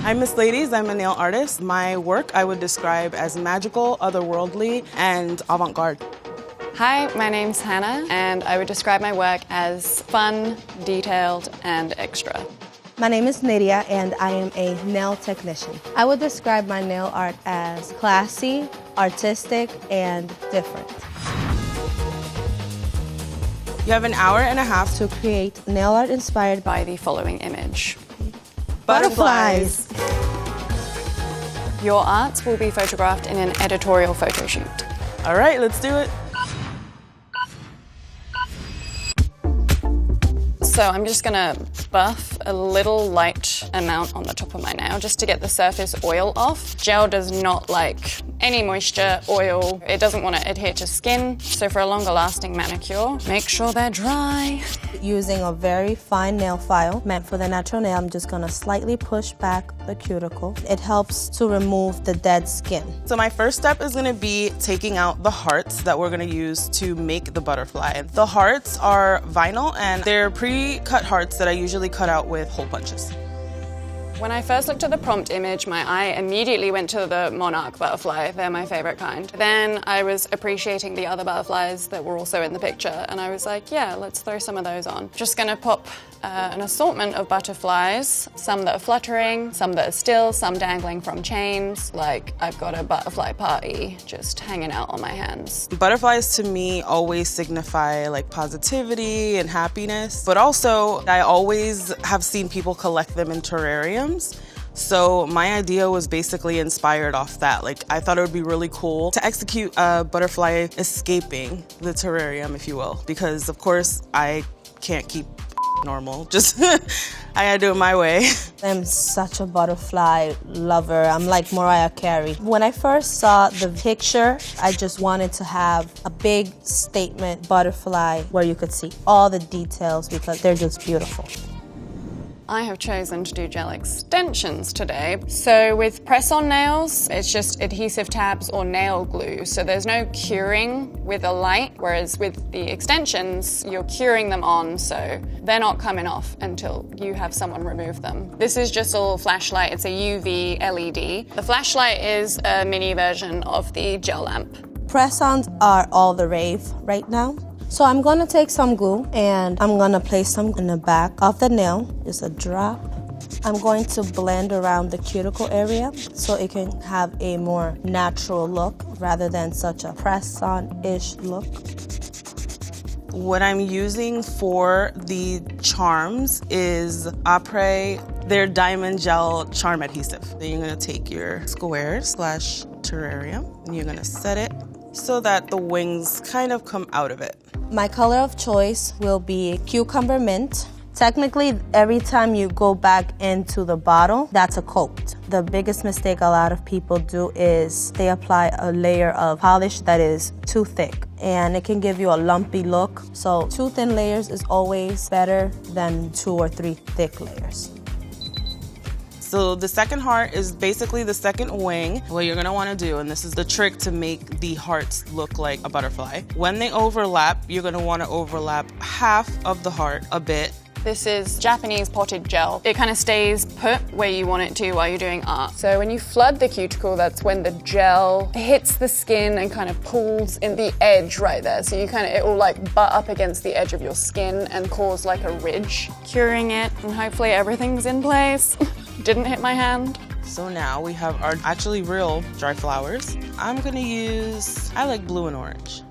I'm Miss Ladies, I'm a nail artist. My work I would describe as magical, otherworldly, and avant-garde. Hi, my name's Hannah, and I would describe my work as fun, detailed, and extra. My name is Nydia, and I am a nail technician. I would describe my nail art as classy, artistic, and different. You have an hour and a half To create nail art inspired by By the following image. butterflies. Your arts will be photographed in an editorial photo shoot. All right, let's do it. So I'm just gonna buff a little light amount on the top of my nail just to get the surface oil off. Gel does not like any moisture, oil. It doesn't want to adhere to skin. So for a longer lasting manicure, make sure they're dry. using a very fine nail file meant for the natural nail. I'm just gonna slightly push back the cuticle. It helps to remove the dead skin. So my first step is gonna be taking out the hearts that we're gonna use to make the butterfly. The hearts are vinyl and they're pre-cut hearts that I usually cut out with hole punches. When I first looked at the prompt image, my eye immediately went to the monarch butterfly. They're my favorite kind. Then I was appreciating the other butterflies that were also in the picture, and I was like, yeah, let's throw some of those on. Just gonna pop an assortment of butterflies, some that are fluttering, some that are still, some dangling from chains. Like I've got a butterfly party just hanging out on my hands. Butterflies to me always signify like positivity and happiness, but also I always have seen people collect them in terrariums. So my idea was basically inspired off that. Like I thought it would be really cool to execute a butterfly escaping the terrarium, if you will, because of course I can't keep normal. Just I gotta do it my way. I'm such a butterfly lover. I'm like Mariah Carey. When I first saw the picture, I just wanted to have a big statement butterfly where you could see all the details because they're just beautiful. I have chosen to do gel extensions today. So with press-on nails, it's just adhesive tabs or nail glue. So there's no curing with a light, whereas with the extensions, you're curing them on, so they're not coming off until you have someone remove them. This is just a little flashlight. It's a UV LED. The flashlight is a mini version of the gel lamp. Press-ons are all the rave right now. So I'm gonna take some glue and I'm gonna place some in the back of the nail, just a drop. I'm going to blend around the cuticle area so it can have a more natural look rather than such a press-on-ish look. What I'm using for the charms is Après, their diamond gel charm adhesive. Then you're gonna take your square / terrarium and you're gonna set it so that the wings kind of come out of it. My color of choice will be cucumber mint. Technically, every time you go back into the bottle, that's a coat. The biggest mistake a lot of people do is they apply a layer of polish that is too thick, and it can give you a lumpy look. So 2 thin layers is always better than 2 or 3 thick layers. So the second heart is basically the second wing. What you're gonna wanna do, and this is the trick to make the hearts look like a butterfly. When they overlap, you're gonna wanna overlap half of the heart a bit. This is Japanese potted gel. It kind of stays put where you want it to while you're doing art. So when you flood the cuticle, that's when the gel hits the skin and kind of pulls in the edge right there. So it will like butt up against the edge of your skin and cause like a ridge. Curing it, and hopefully everything's in place. Didn't hit my hand. So now we have our actually real dry flowers. I'm gonna use, I like blue and orange.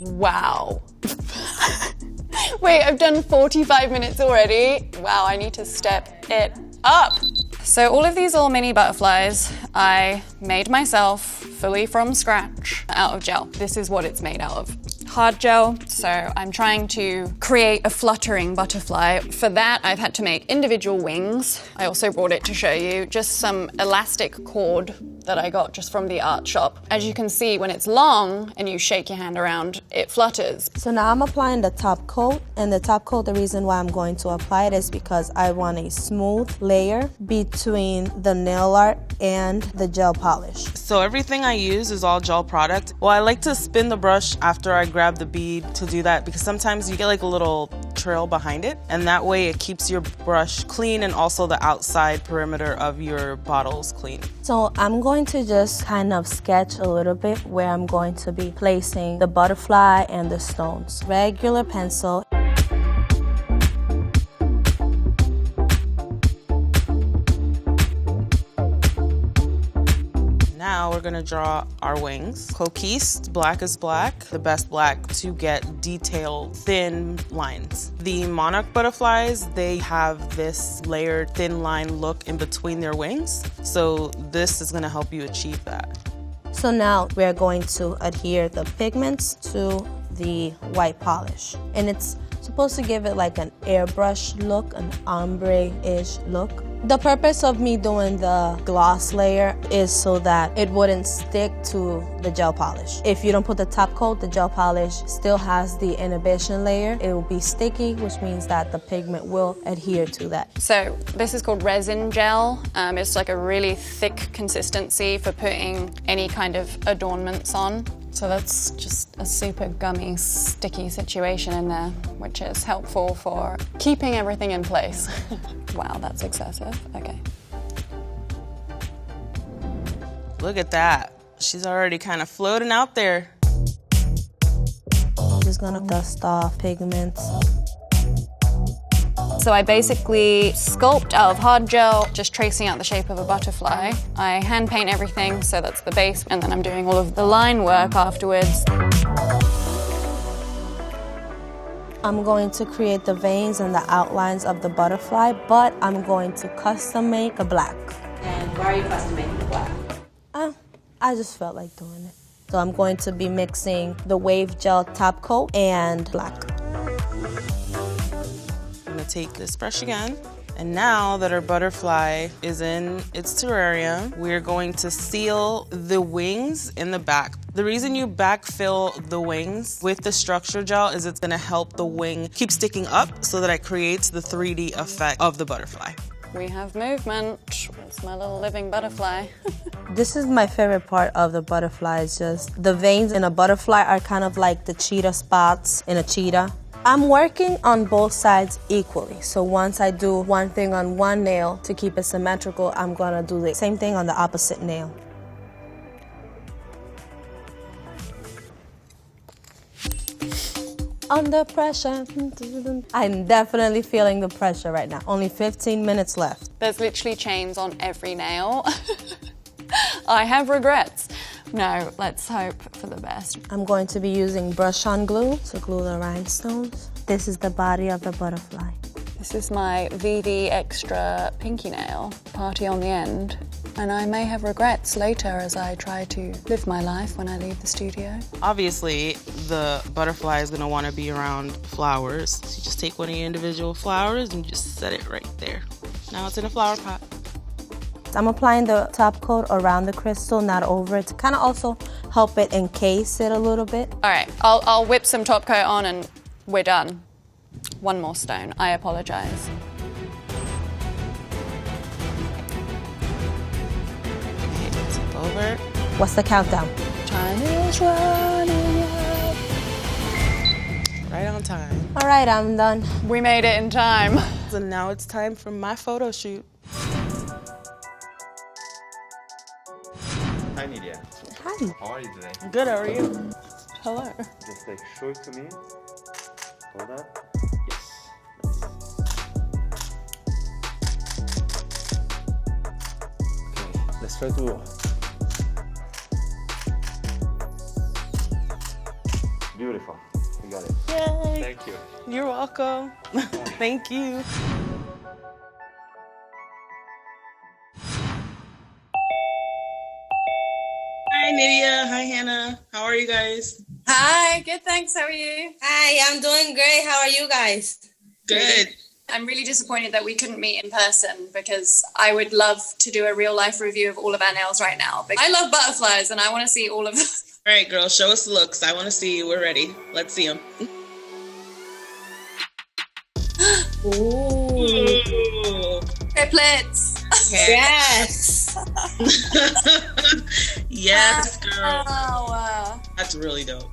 Wow. Wait, I've done 45 minutes already. Wow, I need to step it up. So all of these little mini butterflies, I made myself fully from scratch out of gel. This is what it's made out of. Hard gel, so I'm trying to create a fluttering butterfly. For that, I've had to make individual wings. I also brought it to show you, just some elastic cord that I got just from the art shop. As you can see, when it's long and you shake your hand around, it flutters. So now I'm applying the top coat, and the top coat, the reason why I'm going to apply it is because I want a smooth layer between the nail art and the gel polish. So everything I use is all gel product. Well, I like to spin the brush after I grab the bead to do that because sometimes you get like a little trail behind it, and that way it keeps your brush clean and also the outside perimeter of your bottles clean. So I'm going to just kind of sketch a little bit where I'm going to be placing the butterfly and the stones. Regular pencil. Now we're gonna draw our wings. Coquise, black is black, the best black to get detailed, thin lines. The monarch butterflies, they have this layered, thin line look in between their wings. So this is gonna help you achieve that. So now we're going to adhere the pigments to the white polish. And it's supposed to give it like an airbrush look, an ombre-ish look. The purpose of me doing the gloss layer is so that it wouldn't stick to the gel polish. If you don't put the top coat, the gel polish still has the inhibition layer. It will be sticky, which means that the pigment will adhere to that. So this is called resin gel. It's like a really thick consistency for putting any kind of adornments on. So that's just a super gummy, sticky situation in there, which is helpful for keeping everything in place. Wow, that's excessive. Okay. Look at that. She's already kind of floating out there. Just gonna dust off pigments. So I basically sculpt out of hard gel, just tracing out the shape of a butterfly. I hand paint everything, so that's the base, and then I'm doing all of the line work afterwards. I'm going to create the veins and the outlines of the butterfly, but I'm going to custom make a black. And why are you custom making the black? I just felt like doing it. So I'm going to be mixing the wave gel top coat and black. I'm gonna take this brush again. And now that our butterfly is in its terrarium, we're going to seal the wings in the back. The reason you backfill the wings with the structure gel is it's gonna help the wing keep sticking up so that it creates the 3D effect of the butterfly. We have movement. It's my little living butterfly. This is my favorite part of the butterfly. It's just the veins in a butterfly are kind of like the cheetah spots in a cheetah. I'm working on both sides equally. So once I do one thing on one nail to keep it symmetrical, I'm gonna do the same thing on the opposite nail. Under pressure. I'm definitely feeling the pressure right now. Only 15 minutes left. There's literally chains on every nail. I have regrets. No, let's hope for the best. I'm going to be using brush-on glue to glue the rhinestones. This is the body of the butterfly. This is my VD Extra pinky nail, party on the end. And I may have regrets later as I try to live my life when I leave the studio. Obviously, the butterfly is gonna wanna be around flowers. So you just take one of your individual flowers and just set it right there. Now it's in a flower pot. I'm applying the top coat around the crystal, not over it, to kind of also help it encase it a little bit. All right, I'll whip some top coat on and we're done. One more stone, I apologize. Okay, tip over. What's the countdown? Time is running out. Right on time. All right, I'm done. We made it in time. So now it's time for my photo shoot. Hi, Nidia. Hi. How are you today? Good, how are you? Hello. Just like show it to me. Hold on. Yes. Okay, let's try to. Beautiful. We got it. Yay. Thank you. You're welcome. Thank you. Hi, Nydia. Hi, Hannah. How are you guys? Hi, good, thanks. How are you? Hi, I'm doing great. How are you guys? Good. I'm really disappointed that we couldn't meet in person because I would love to do a real life review of all of our nails right now. But I love butterflies and I want to see all of them. All right, girl, show us the looks. I want to see you. We're ready. Let's see them. Ooh. Triplets. Okay. Yes. Yes, girl. Wow. That's really dope.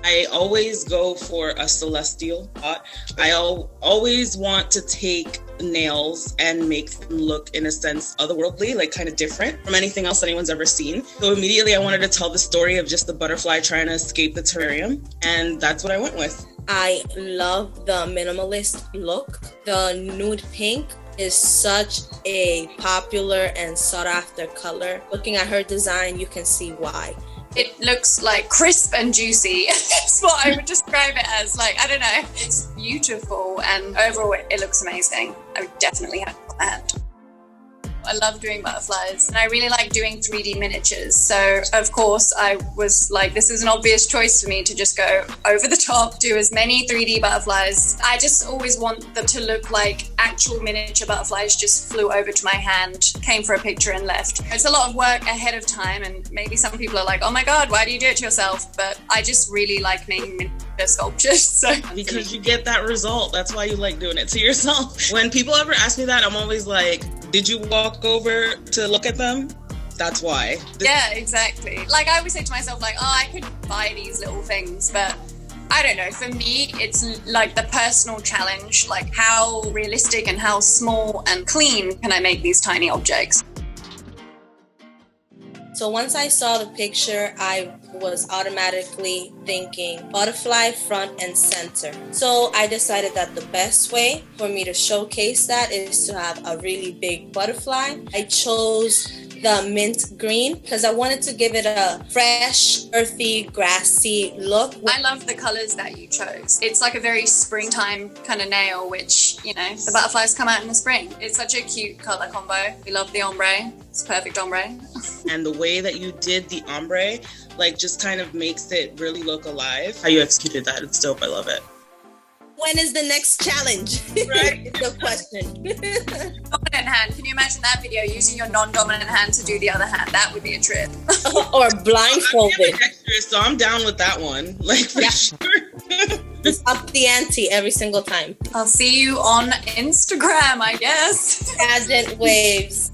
I always go for a celestial pot. I always want to take nails and make them look, in a sense, otherworldly, like kind of different from anything else anyone's ever seen. So immediately I wanted to tell the story of just the butterfly trying to escape the terrarium, and that's what I went with. I love the minimalist look. The nude pink is such a popular and sought after color. Looking at her design, you can see why. It looks like crisp and juicy. That's what I would describe it as. Like, I don't know. It's beautiful and overall it looks amazing. I would definitely have that. I love doing butterflies and I really like doing 3D miniatures. So of course I was like, this is an obvious choice for me to just go over the top, do as many 3D butterflies. I just always want them to look like actual miniature butterflies just flew over to my hand, came for a picture and left. It's a lot of work ahead of time and maybe some people are like, oh my God, why do you do it to yourself? But I just really like making miniature sculptures. So Because you get that result. That's why you like doing it to yourself. When people ever ask me that, I'm always like, did you walk over to look at them? That's why. Yeah, exactly. Like I always say to myself, like, oh, I could buy these little things, but I don't know. For me, it's like the personal challenge, like how realistic and how small and clean can I make these tiny objects? So once I saw the picture, I was automatically thinking butterfly front and center. So I decided that the best way for me to showcase that is to have a really big butterfly. I chose the mint green because I wanted to give it a fresh, earthy, grassy look. I love the colors that you chose. It's like a very springtime kind of nail, which, you know, the butterflies come out in the spring. It's such a cute color combo. We love the ombre. It's perfect ombre. And the way that you did the ombre, like, just kind of makes it really look alive. How you executed that, it's dope. I love it. When is the next challenge? Right. It's the question. Dominant hand. Can you imagine that video using your non-dominant hand to do the other hand? That would be a trip. Or blindfolded. So I'm down with that one. Like, for sure. Just up the ante every single time. I'll see you on Instagram, I guess. Pageant waves.